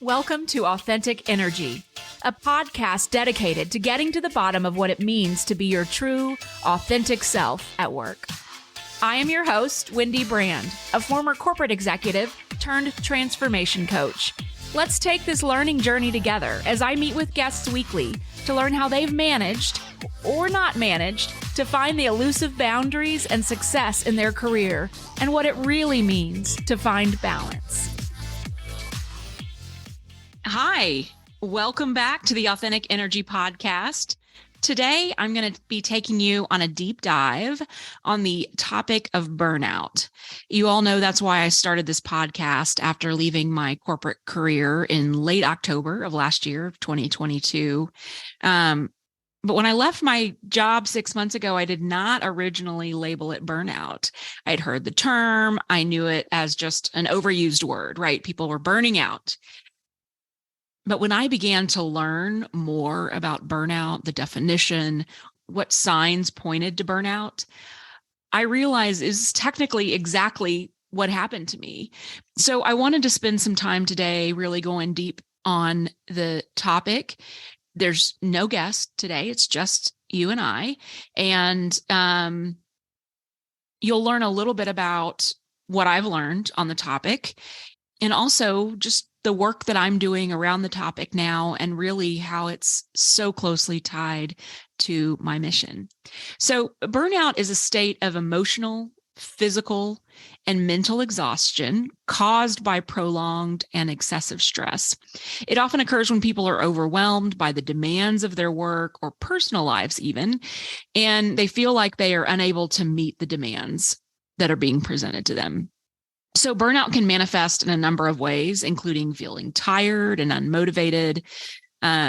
Welcome to Authentic Energy, a podcast dedicated to getting to the bottom of what it means to be your true, authentic self at work. I am your host, Wendy Brand, a former corporate executive turned transformation coach. Let's take this learning journey together as I meet with guests weekly to learn how they've managed, or not managed, to find the elusive boundaries and success in their career and what it really means to find balance. Hi, welcome back to the Authentic Energy Podcast. Today, I'm going to be taking you on a deep dive on the topic of burnout. You all know that's why I started this podcast after leaving my corporate career in late October of last year, 2022. But when I left my job 6 months ago, I did not originally label it burnout. I'd heard the term. I knew it as just an overused word, right? People were burning out. But when I began to learn more about burnout, the definition, what signs pointed to burnout, I realized is technically exactly what happened to me. So I wanted to spend some time today really going deep on the topic. There's no guest today. It's just you and I. And you'll learn a little bit about what I've learned on the topic, and also just the work that I'm doing around the topic now, and really how it's so closely tied to my mission. So burnout is a state of emotional, physical, and mental exhaustion caused by prolonged and excessive stress. It often occurs when people are overwhelmed by the demands of their work or personal lives even, and they feel like they are unable to meet the demands that are being presented to them. So burnout can manifest in a number of ways, including feeling tired and unmotivated,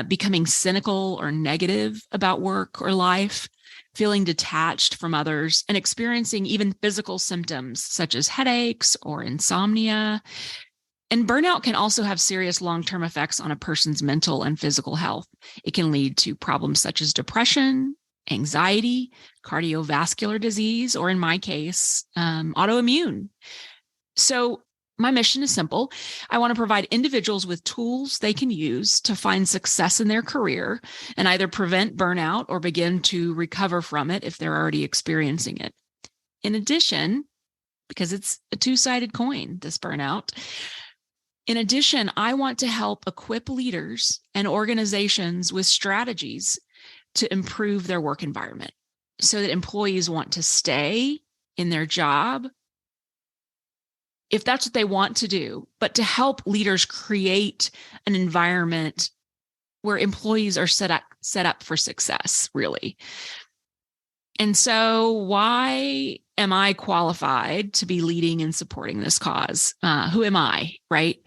becoming cynical or negative about work or life, feeling detached from others, and experiencing even physical symptoms such as headaches or insomnia. And burnout can also have serious long-term effects on a person's mental and physical health. It can lead to problems such as depression, anxiety, cardiovascular disease, or in my case, autoimmune. So my mission is simple. I want to provide individuals with tools they can use to find success in their career and either prevent burnout or begin to recover from it if they're already experiencing it. In addition, because it's a two-sided coin, this burnout, in addition, I want to help equip leaders and organizations with strategies to improve their work environment so that employees want to stay in their job if that's what they want to do, but to help leaders create an environment where employees are set up for success, really. And so why am I qualified to be leading and supporting this cause? Who am I, right?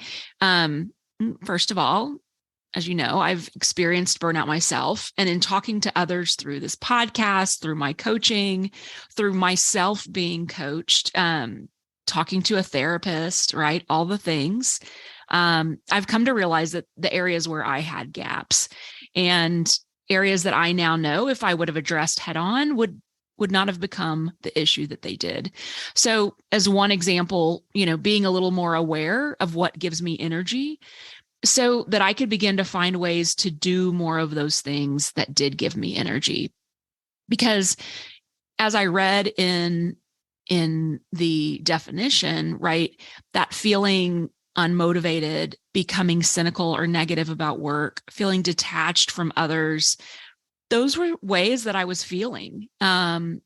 First of all, as you know, I've experienced burnout myself, and in talking to others through this podcast, through my coaching, through myself being coached, talking to a therapist, right? All the things. I've come to realize that the areas where I had gaps and areas that I now know if I would have addressed head on would not have become the issue that they did. So as one example, being a little more aware of what gives me energy so that I could begin to find ways to do more of those things that did give me energy. Because as I read in the definition, right, that feeling unmotivated, becoming cynical or negative about work, feeling detached from others, those were ways that I was feeling. In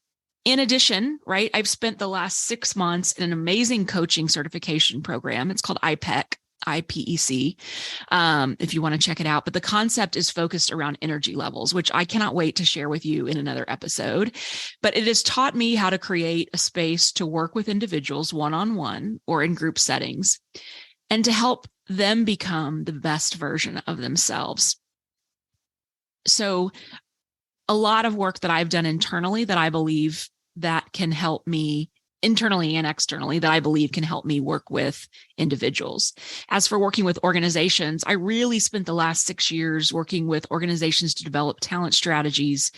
addition, right, I've spent the last 6 months in an amazing coaching certification program. It's called IPEC. If you want to check it out. But the concept is focused around energy levels, which I cannot wait to share with you in another episode. But it has taught me how to create a space to work with individuals one-on-one or in group settings and to help them become the best version of themselves. So a lot of work that I've done internally that I believe that can help me internally and externally that I believe can help me work with individuals. As for working with organizations, I really spent the last 6 years working with organizations to develop talent strategies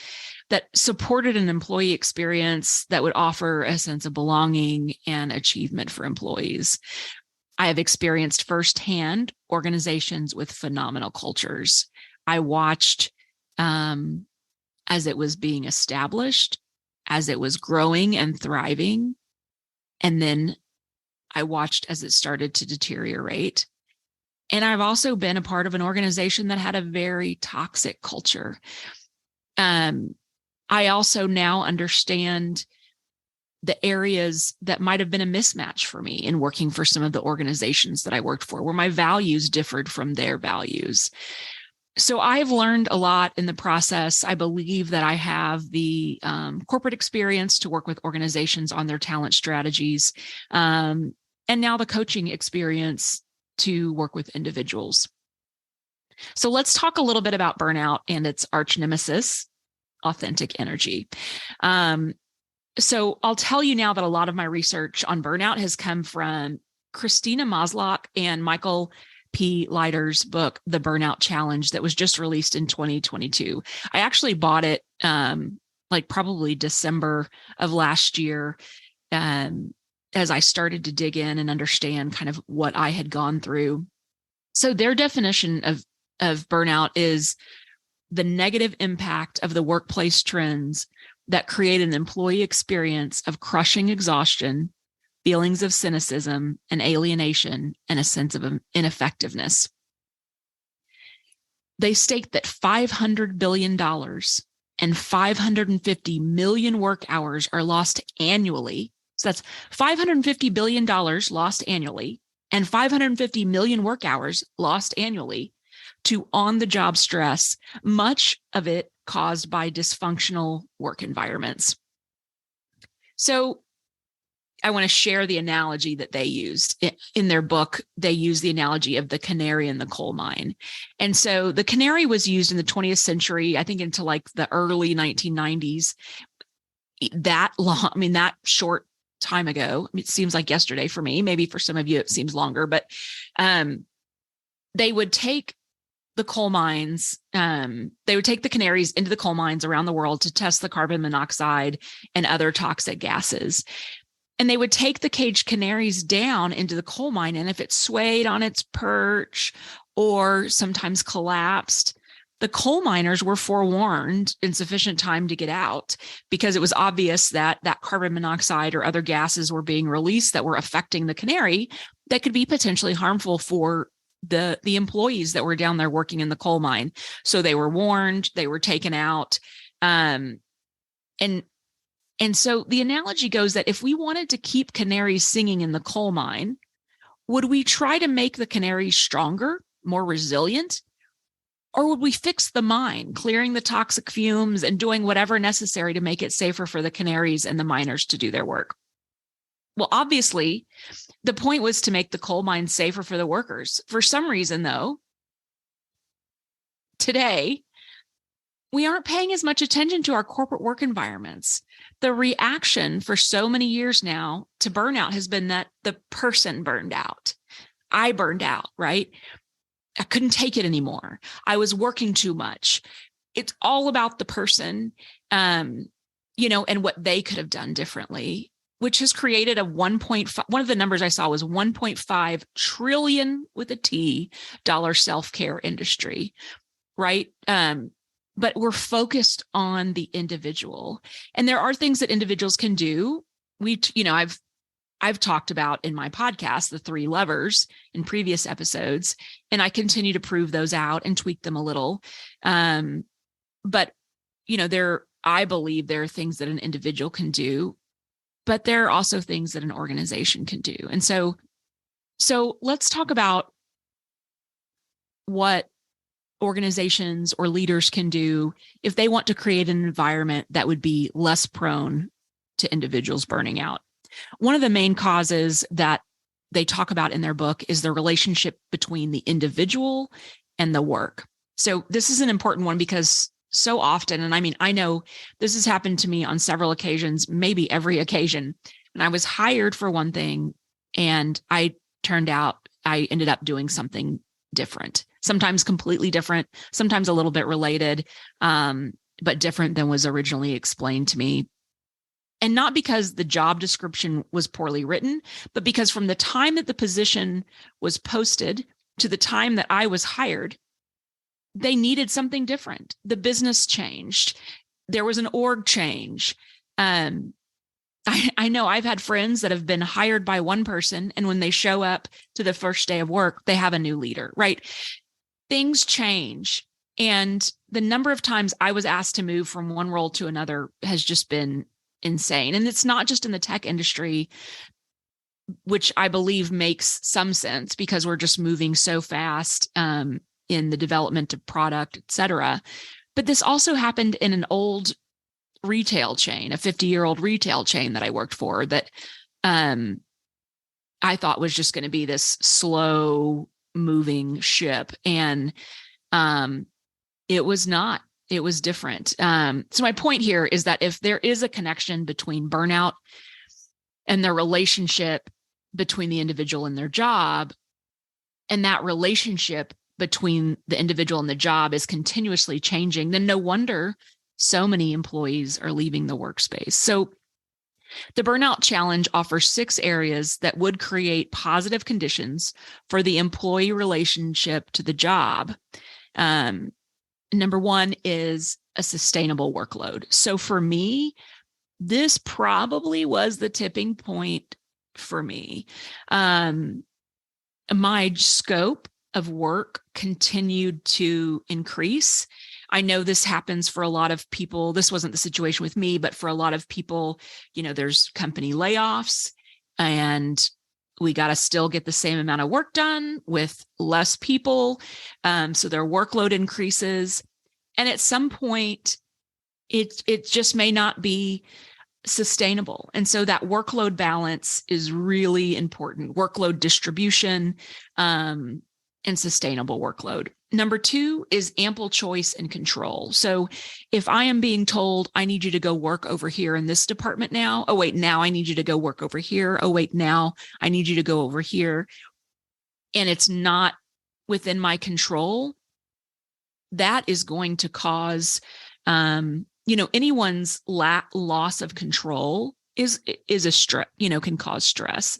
that supported an employee experience that would offer a sense of belonging and achievement for employees. I have experienced firsthand organizations with phenomenal cultures. I watched as it was being established, as it was growing and thriving. And then I watched as it started to deteriorate. And I've also been a part of an organization that had a very toxic culture. I also now understand the areas that might have been a mismatch for me in working for some of the organizations that I worked for, where my values differed from their values. So I've learned a lot in the process. I believe that I have the corporate experience to work with organizations on their talent strategies, and now the coaching experience to work with individuals. So let's talk a little bit about burnout and its arch nemesis, authentic energy. So I'll tell you now that a lot of my research on burnout has come from Christina Maslach and Michael P. Leiter's book, The Burnout Challenge, that was just released in 2022. I actually bought it like probably December of last year, as I started to dig in and understand kind of what I had gone through. So their definition of burnout is the negative impact of the workplace trends that create an employee experience of crushing exhaustion, feelings of cynicism and alienation, and a sense of ineffectiveness. They state that $500 billion and 550 million work hours are lost annually. So that's $550 billion lost annually and 550 million work hours lost annually to on-the-job stress, much of it caused by dysfunctional work environments. So I want to share the analogy that they used in their book. They use the analogy of the canary in the coal mine. And so the canary was used in the 20th century, I think into like the early 1990s. That long, I mean, that short time ago, it seems like yesterday for me, maybe for some of you, it seems longer, but they would take the coal mines, they would take the canaries into the coal mines around the world to test the carbon monoxide and other toxic gases. And they would take the caged canaries down into the coal mine. And if it swayed on its perch or sometimes collapsed, the coal miners were forewarned in sufficient time to get out, because it was obvious that that carbon monoxide or other gases were being released that were affecting the canary that could be potentially harmful for the employees that were down there working in the coal mine. So they were warned, they were taken out. And so the analogy goes that if we wanted to keep canaries singing in the coal mine, would we try to make the canaries stronger, more resilient? Or would we fix the mine, clearing the toxic fumes and doing whatever necessary to make it safer for the canaries and the miners to do their work? Well, obviously, the point was to make the coal mine safer for the workers. For some reason, though, today, we aren't paying as much attention to our corporate work environments. The reaction for so many years now to burnout has been that the person burned out. I burned out, right? I couldn't take it anymore. I was working too much. It's all about the person, and what they could have done differently, which has created a 1.5, one of the numbers I saw was 1.5 trillion with a T dollar self-care industry, right? But we're focused on the individual, and there are things that individuals can do. I've talked about in my podcast, the 3 levers in previous episodes, and I continue to prove those out and tweak them a little. But I believe there are things that an individual can do, but there are also things that an organization can do. And so let's talk about what organizations or leaders can do if they want to create an environment that would be less prone to individuals burning out. One of the main causes that they talk about in their book is the relationship between the individual and the work. So this is an important one because so often, and I mean, I know this has happened to me on several occasions, maybe every occasion, and I was hired for one thing and I ended up doing something different, sometimes completely different, sometimes a little bit related, but different than was originally explained to me. And not because the job description was poorly written, but because from the time that the position was posted to the time that I was hired, they needed something different. The business changed. There was an org change. I know I've had friends that have been hired by one person, and when they show up to the first day of work, they have a new leader, right? Things change. And the number of times I was asked to move from one role to another has just been insane. And it's not just in the tech industry, which I believe makes some sense because we're just moving so fast in the development of product, et cetera. But this also happened in an old retail chain, a 50-year-old retail chain that I worked for that I thought was just going to be this slow moving ship. And it was not. It was different. So my point here is that if there is a connection between burnout and the relationship between the individual and their job, and that relationship between the individual and the job is continuously changing, then no wonder so many employees are leaving the workspace. So the Burnout Challenge offers 6 areas that would create positive conditions for the employee relationship to the job. Number 1 is a sustainable workload. So for me, this probably was the tipping point for me. My scope of work continued to increase. I know this happens for a lot of people. This wasn't the situation with me, but for a lot of people, there's company layoffs and we got to still get the same amount of work done with less people. So their workload increases. And at some point, it just may not be sustainable. And so that workload balance is really important. Workload distribution and sustainable workload. Number 2 is ample choice and control. So if I am being told, I need you to go work over here in this department now. Oh, wait, now I need you to go work over here. Oh, wait, now I need you to go over here. And it's not within my control. That is going to cause, anyone's loss of control is a stress, can cause stress.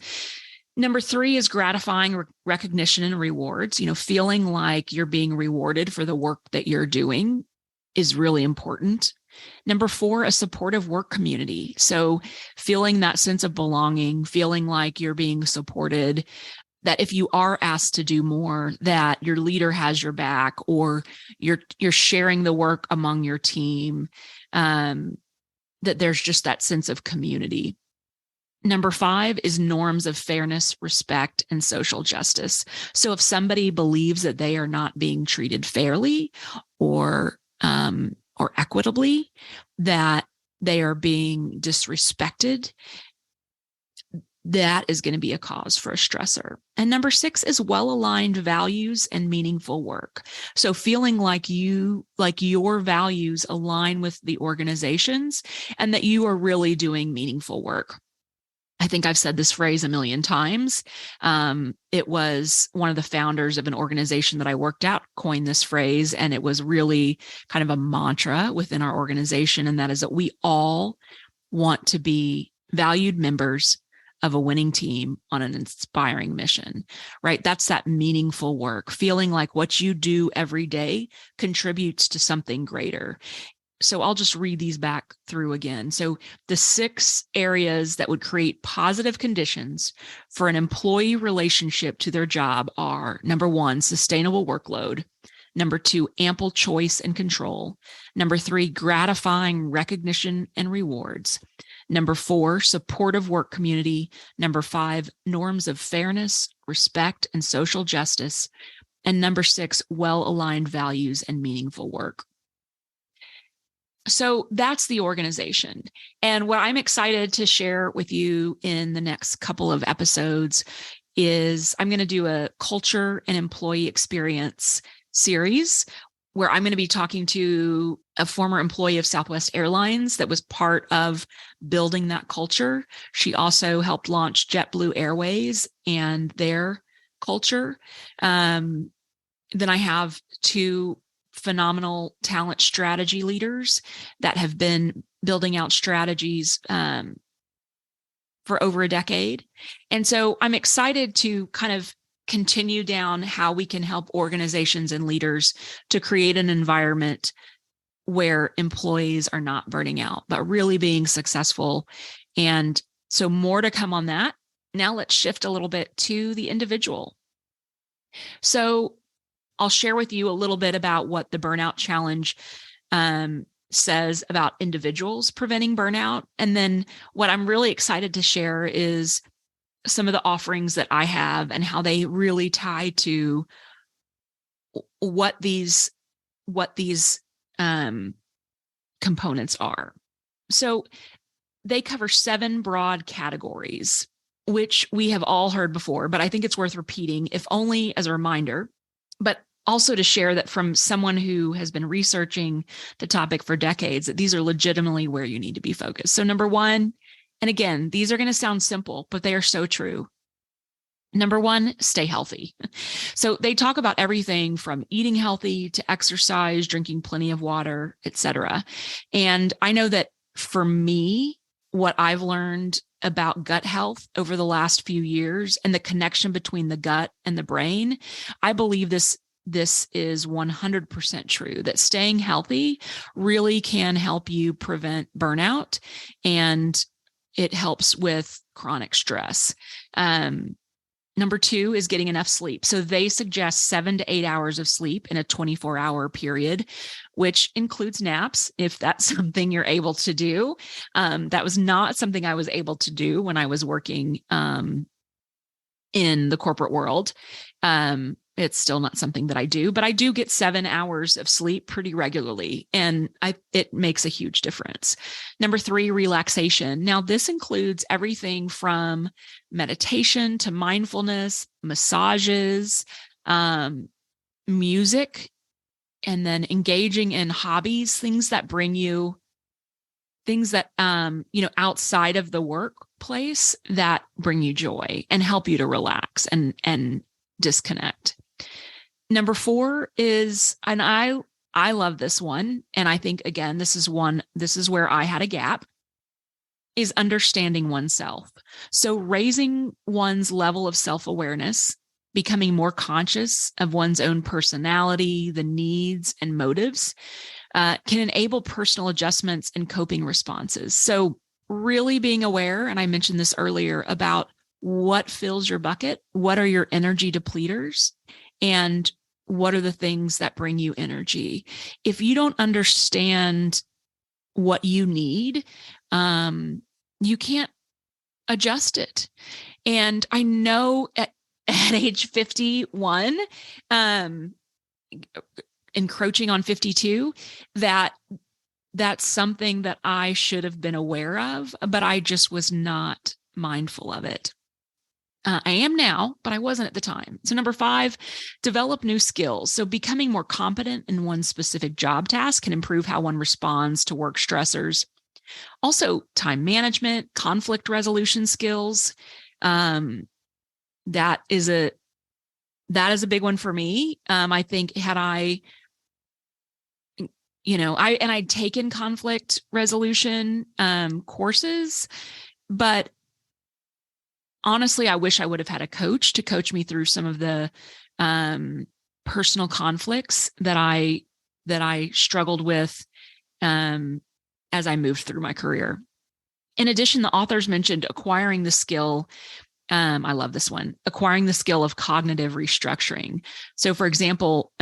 Number 3 is gratifying recognition and rewards. Feeling like you're being rewarded for the work that you're doing is really important. Number 4, a supportive work community. So feeling that sense of belonging, feeling like you're being supported, that if you are asked to do more, that your leader has your back, or you're sharing the work among your team, that there's just that sense of community. Number 5 is norms of fairness, respect, and social justice. So if somebody believes that they are not being treated fairly or equitably, that they are being disrespected, that is going to be a cause for a stressor. And number 6 is well-aligned values and meaningful work. So feeling like your values align with the organization's and that you are really doing meaningful work. I think I've said this phrase a million times. It was one of the founders of an organization that I worked at coined this phrase, and it was really kind of a mantra within our organization. And that is that we all want to be valued members of a winning team on an inspiring mission, right? That's that meaningful work, feeling like what you do every day contributes to something greater. So I'll just read these back through again. So the 6 areas that would create positive conditions for an employee relationship to their job are: number 1, sustainable workload; number 2, ample choice and control; number 3, gratifying recognition and rewards; number 4, supportive work community; number 5, norms of fairness, respect, and social justice; and number 6, well-aligned values and meaningful work. So that's the organization. And what I'm excited to share with you in the next couple of episodes is I'm going to do a culture and employee experience series where I'm going to be talking to a former employee of Southwest Airlines that was part of building that culture. She also helped launch JetBlue Airways and their culture. Then I have 2 phenomenal talent strategy leaders that have been building out strategies for over a decade. And so I'm excited to kind of continue down how we can help organizations and leaders to create an environment where employees are not burning out, but really being successful. And so more to come on that. Now let's shift a little bit to the individual. So I'll share with you a little bit about what the Burnout Challenge says about individuals preventing burnout. And then what I'm really excited to share is some of the offerings that I have and how they really tie to what these components are. So they cover 7 broad categories, which we have all heard before, but I think it's worth repeating, if only as a reminder, but also to share that from someone who has been researching the topic for decades, that these are legitimately where you need to be focused. So number 1, and again, these are going to sound simple, but they are so true. Number 1, stay healthy. So they talk about everything from eating healthy to exercise, drinking plenty of water, etc. And I know that for me, what I've learned about gut health over the last few years and the connection between the gut and the brain, I believe this is 100% true, that staying healthy really can help you prevent burnout, and it helps with chronic stress. Number 2 is getting enough sleep. So they suggest 7 to 8 hours of sleep in a 24-hour period, which includes naps, if that's something you're able to do. That was not something I was able to do when I was working in the corporate world. It's still not something that I do, but I do get 7 hours of sleep pretty regularly, and it makes a huge difference. Number 3, relaxation. Now, this includes everything from meditation to mindfulness, massages, music, and then engaging in hobbies, things that bring you things that, outside of the workplace that bring you joy and help you to relax and disconnect. Number 4 is, and I love this one, and I think, again, this is where I had a gap, is understanding oneself. So raising one's level of self-awareness, becoming more conscious of one's own personality, the needs and motives, can enable personal adjustments and coping responses. So really being aware, and I mentioned this earlier, about what fills your bucket, what are your energy depleters, and what are the things that bring you energy. If you don't understand what you need, you can't adjust it. And I know at age 51, encroaching on 52, that's something that I should have been aware of, but I just was not mindful of it. I am now, but I wasn't at the time. So number 5, develop new skills. So becoming more competent in one specific job task can improve how one responds to work stressors. Also, time management, conflict resolution skills. That is a big one for me. I think had I'd taken conflict resolution courses, but honestly, I wish I would have had a coach to coach me through some of the personal conflicts that I struggled with as I moved through my career. In addition, the authors mentioned acquiring the skill. I love this one, acquiring the skill of cognitive restructuring. So, for example,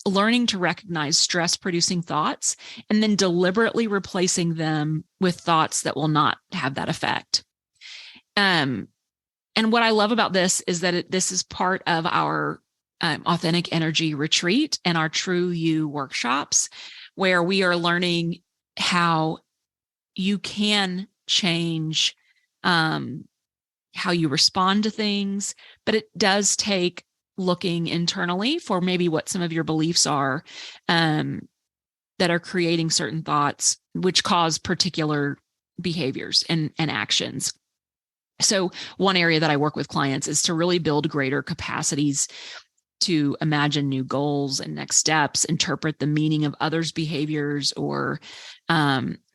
learning to recognize stress-producing thoughts and then deliberately replacing them with thoughts that will not have that effect. And what I love about this is that this is part of our Authentic Energy Retreat and our True You workshops, where we are learning how you can change how you respond to things, but it does take looking internally for maybe what some of your beliefs are that are creating certain thoughts, which cause particular behaviors and actions. So one area that I work with clients is to really build greater capacities to imagine new goals and next steps, interpret the meaning of others' behaviors, or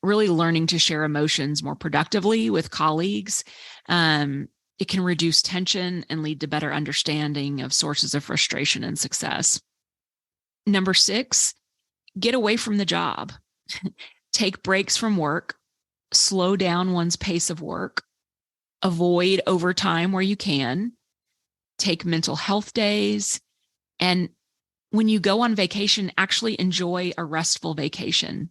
really learning to share emotions more productively with colleagues. It can reduce tension and lead to better understanding of sources of frustration and success. Number 6, get away from the job. Take breaks from work, slow down one's pace of work, avoid overtime where you can, take mental health days, and when you go on vacation, actually enjoy a restful vacation.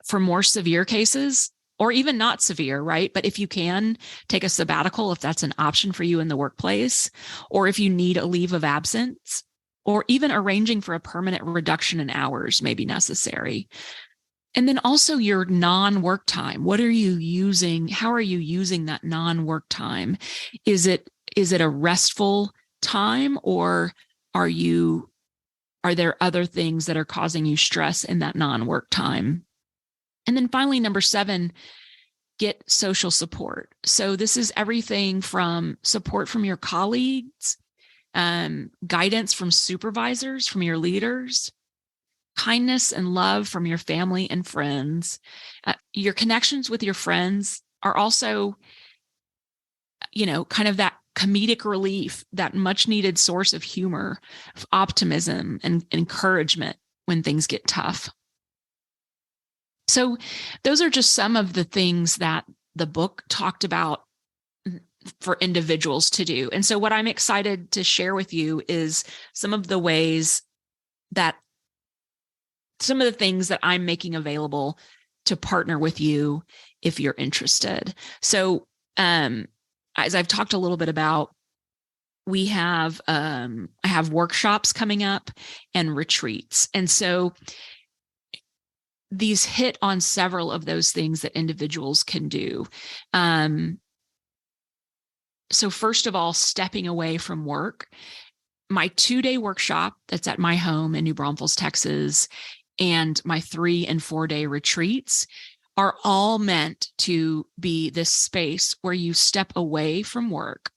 For more severe cases, or even not severe, right? But if you can, take a sabbatical if that's an option for you in the workplace, or if you need a leave of absence, or even arranging for a permanent reduction in hours may be necessary. And then also your non-work time. What are you using? How are you using that non-work time? Is it a restful time, or are there other things that are causing you stress in that non-work time? And then finally, number 7, get social support. So this is everything from support from your colleagues, guidance from supervisors, from your leaders, kindness and love from your family and friends. Your connections with your friends are also, kind of that comedic relief, that much needed source of humor, of optimism and encouragement when things get tough. So those are just some of the things that the book talked about for individuals to do. And so what I'm excited to share with you is some of the things that I'm making available to partner with you if you're interested. So as I've talked a little bit about, I have workshops coming up and retreats. And so these hit on several of those things that individuals can do. So first of all, stepping away from work. My 2-day workshop that's at my home in New Braunfels, Texas, and my 3 and 4-day retreats are all meant to be this space where you step away from work,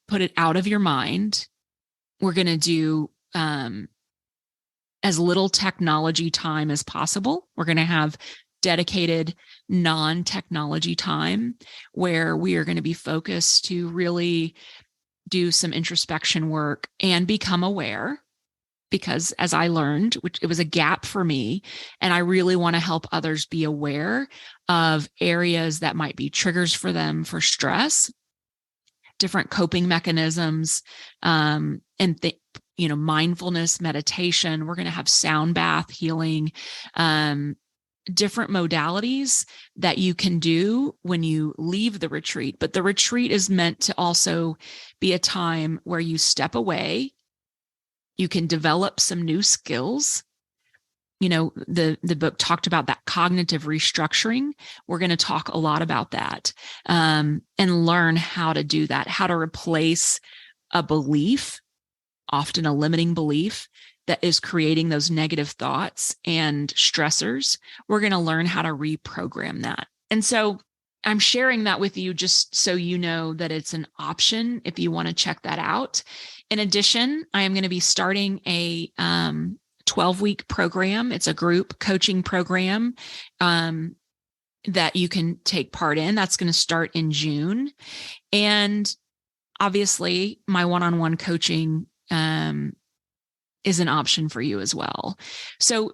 put it out of your mind. We're going to do as little technology time as possible. We're going to have dedicated non-technology time where we are going to be focused to really do some introspection work and become aware. Because as I learned, which it was a gap for me, and I really want to help others be aware of areas that might be triggers for them for stress, different coping mechanisms, and mindfulness, meditation. We're going to have sound bath healing, different modalities that you can do when you leave the retreat. But the retreat is meant to also be a time where you step away. You can develop some new skills. The book talked about that cognitive restructuring. We're going to talk a lot about that, and learn how to do that, how to replace a belief, often a limiting belief, that is creating those negative thoughts and stressors. We're going to learn how to reprogram that. And so I'm sharing that with you just so you know that it's an option if you want to check that out. In addition, I am going to be starting a 12-week program. It's a group coaching program that you can take part in. That's going to start in June. And obviously, my one-on-one coaching is an option for you as well. So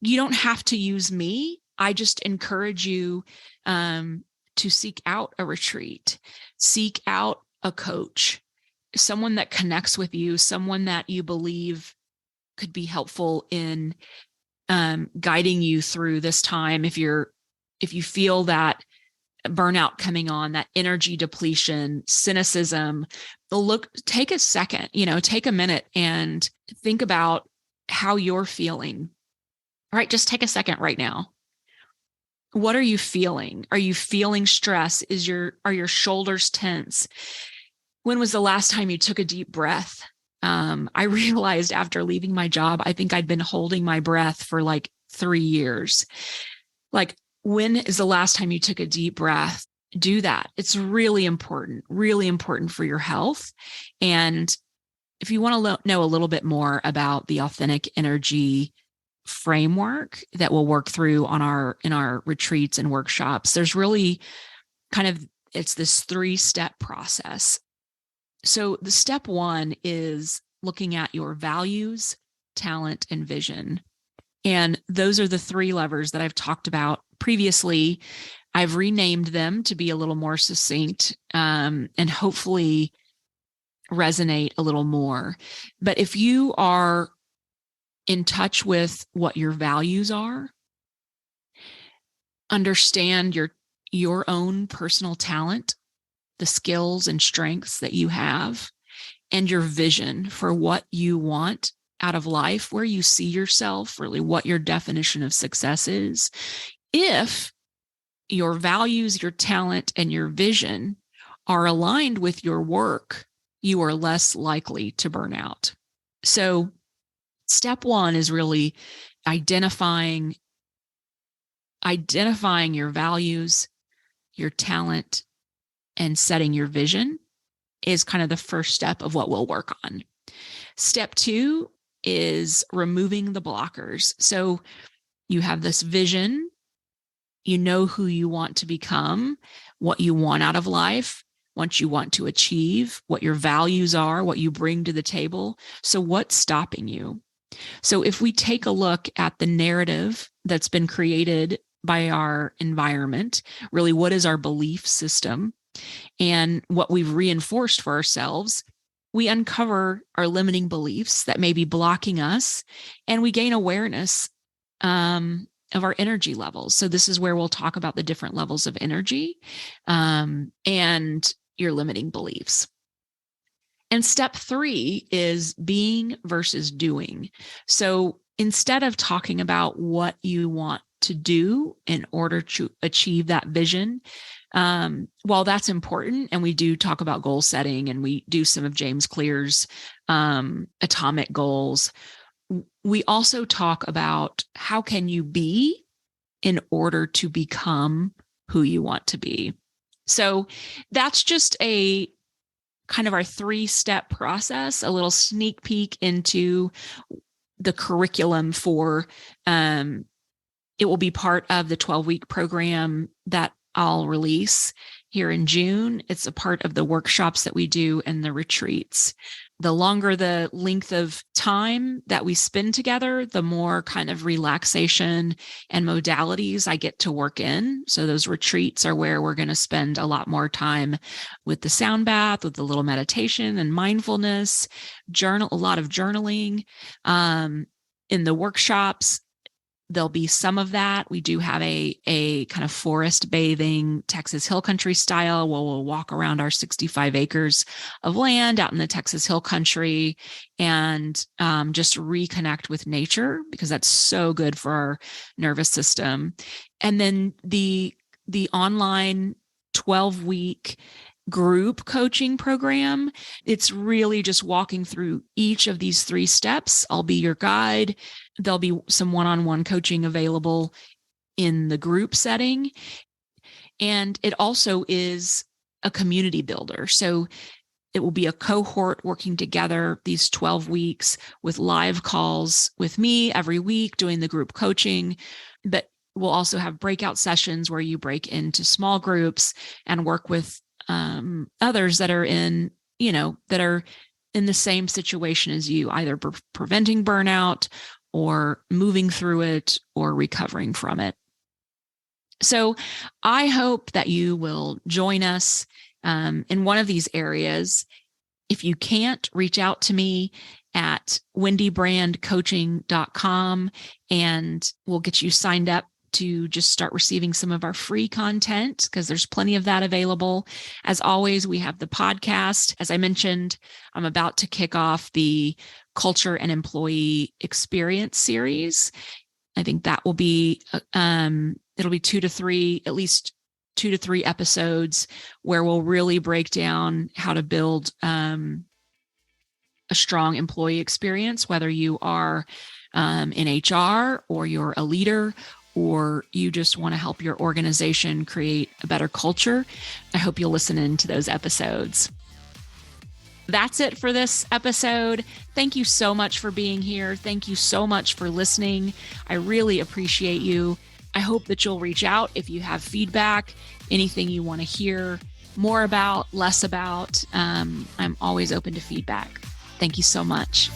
you don't have to use me. I just encourage you to seek out a retreat, seek out a coach, someone that connects with you, someone that you believe could be helpful in guiding you through this time. If you feel that burnout coming on, that energy depletion, cynicism, take a second, take a minute and think about how you're feeling. All right, just take a second right now. What are you feeling? Are you feeling stress? Are your shoulders tense? When was the last time you took a deep breath? I realized after leaving my job, I think I'd been holding my breath for like 3 years. Like, when is the last time you took a deep breath? Do that. It's really important for your health. And if you want to know a little bit more about the authentic energy framework that we'll work through in our retreats and workshops, there's really it's this 3-step process. So the step 1 is looking at your values, talent, and vision. And those are the 3 levers that I've talked about previously. I've renamed them to be a little more succinct, and hopefully resonate a little more. But if you are in touch with what your values are, understand your own personal talent, the skills and strengths that you have, and your vision for what you want out of life, where you see yourself, really what your definition of success is. If your values, your talent, and your vision are aligned with your work, you are less likely to burn out. So step 1 is really identifying your values, your talent, and setting your vision is kind of the first step of what we'll work on. Step 2 is removing the blockers. So you have this vision, you know who you want to become, what you want out of life, what you want to achieve, what your values are, what you bring to the table. So what's stopping you? So if we take a look at the narrative that's been created by our environment, really what is our belief system and what we've reinforced for ourselves, we uncover our limiting beliefs that may be blocking us, and we gain awareness of our energy levels. So this is where we'll talk about the different levels of energy and your limiting beliefs. And step 3 is being versus doing. So instead of talking about what you want to do in order to achieve that vision, while that's important, and we do talk about goal setting and we do some of James Clear's atomic goals, we also talk about how can you be in order to become who you want to be. So that's just a kind of our 3-step process, a little sneak peek into the curriculum for, it will be part of the 12-week program that I'll release here in June. It's a part of the workshops that we do and the retreats. The longer the length of time that we spend together, the more kind of relaxation and modalities I get to work in. So those retreats are where we're going to spend a lot more time with the sound bath, with the little meditation and mindfulness, a lot of journaling. In the workshops, there'll be some of that. We do have a kind of forest bathing, Texas Hill Country style, where we'll walk around our 65 acres of land out in the Texas Hill Country and just reconnect with nature, because that's so good for our nervous system. And then the online 12-week group coaching program, it's really just walking through each of these 3 steps. I'll be your guide. There'll be some one-on-one coaching available in the group setting. And it also is a community builder. So it will be a cohort working together these 12 weeks with live calls with me every week doing the group coaching. But we'll also have breakout sessions where you break into small groups and work with others that are in the same situation as you, either preventing burnout or moving through it or recovering from it. So I hope that you will join us in one of these areas. If you can't, reach out to me at wendybrandcoaching.com and we'll get you signed up to just start receiving some of our free content, because there's plenty of that available. As always, we have the podcast. As I mentioned, I'm about to kick off the Culture and Employee Experience series. I think that will be, it'll be 2 to 3, at least 2 to 3 episodes where we'll really break down how to build a strong employee experience, whether you are in HR or you're a leader or you just want to help your organization create a better culture. I hope you'll listen in to those episodes. That's it for this episode. Thank you so much for being here. Thank you so much for listening. I really appreciate you. I hope that you'll reach out if you have feedback, anything you want to hear more about, less about. I'm always open to feedback. Thank you so much.